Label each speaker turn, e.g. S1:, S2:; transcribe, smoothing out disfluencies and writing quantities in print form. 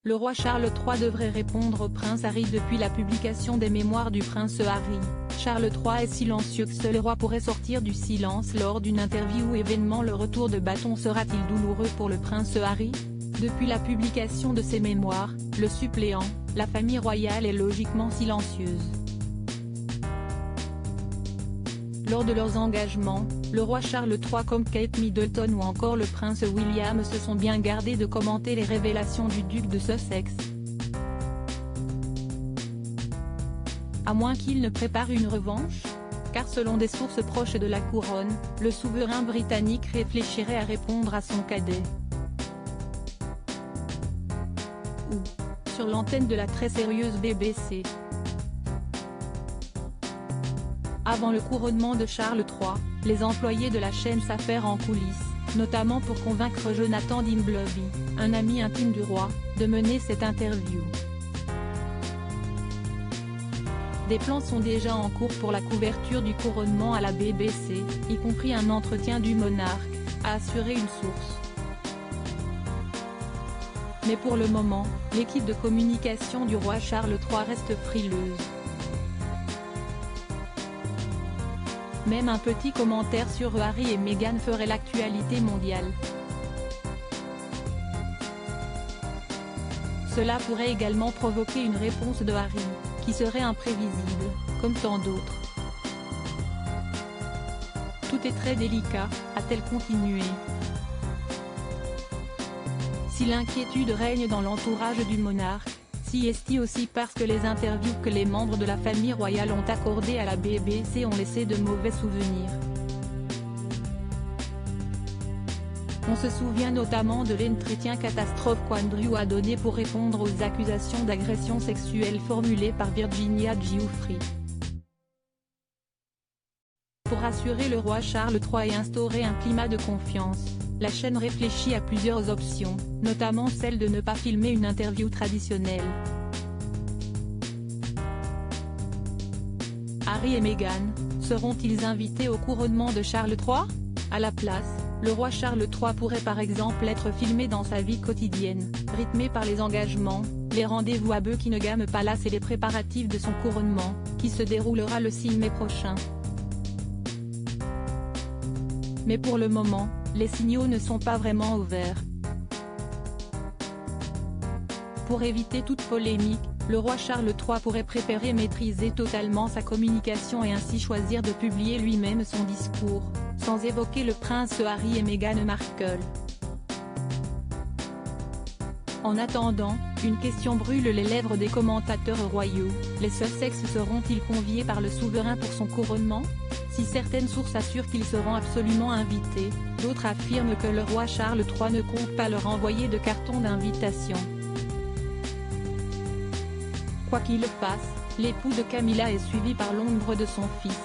S1: Le roi Charles III devrait répondre au prince Harry depuis la publication des mémoires du prince Harry. Charles III est silencieux. Seul le roi pourrait sortir du silence lors d'une interview ou événement. Le retour de bâton sera-t-il douloureux pour le prince Harry? Depuis la publication de ses mémoires, le suppléant, la famille royale est logiquement silencieuse. Lors de leurs engagements, le roi Charles III comme Kate Middleton ou encore le prince William se sont bien gardés de commenter les révélations du duc de Sussex. À moins qu'il ne prépare une revanche, car selon des sources proches de la couronne, le souverain britannique réfléchirait à répondre à son cadet. Ou, sur l'antenne de la très sérieuse BBC. Avant le couronnement de Charles III, les employés de la chaîne s'affairent en coulisses, notamment pour convaincre Jonathan Dimbleby, un ami intime du roi, de mener cette interview. Des plans sont déjà en cours pour la couverture du couronnement à la BBC, y compris un entretien du monarque, a assuré une source. Mais pour le moment, l'équipe de communication du roi Charles III reste frileuse. Même un petit commentaire sur Harry et Meghan ferait l'actualité mondiale. Cela pourrait également provoquer une réponse de Harry, qui serait imprévisible, comme tant d'autres. Tout est très délicat, a-t-elle continué. Si l'inquiétude règne dans l'entourage du monarque, si est-il aussi parce que les interviews que les membres de la famille royale ont accordées à la BBC ont laissé de mauvais souvenirs. On se souvient notamment de l'entretien catastrophe qu'Andrew a donné pour répondre aux accusations d'agression sexuelle formulées par Virginia Giuffre. Pour rassurer le roi Charles III et instaurer un climat de confiance, la chaîne réfléchit à plusieurs options, notamment celle de ne pas filmer une interview traditionnelle. Harry et Meghan, seront-ils invités au couronnement de Charles III? À la place, le roi Charles III pourrait par exemple être filmé dans sa vie quotidienne, rythmé par les engagements, les rendez-vous à Buckingham Palace et les préparatifs de son couronnement, qui se déroulera le 6 mai prochain. Mais pour le moment, les signaux ne sont pas vraiment ouverts. Pour éviter toute polémique, le roi Charles III pourrait préférer maîtriser totalement sa communication et ainsi choisir de publier lui-même son discours, sans évoquer le prince Harry et Meghan Markle. En attendant, une question brûle les lèvres des commentateurs royaux, les Sussex seront-ils conviés par le souverain pour son couronnement? Si certaines sources assurent qu'ils seront absolument invités, d'autres affirment que le roi Charles III ne compte pas leur envoyer de carton d'invitation. Quoi qu'il fasse, l'époux de Camilla est suivi par l'ombre de son fils.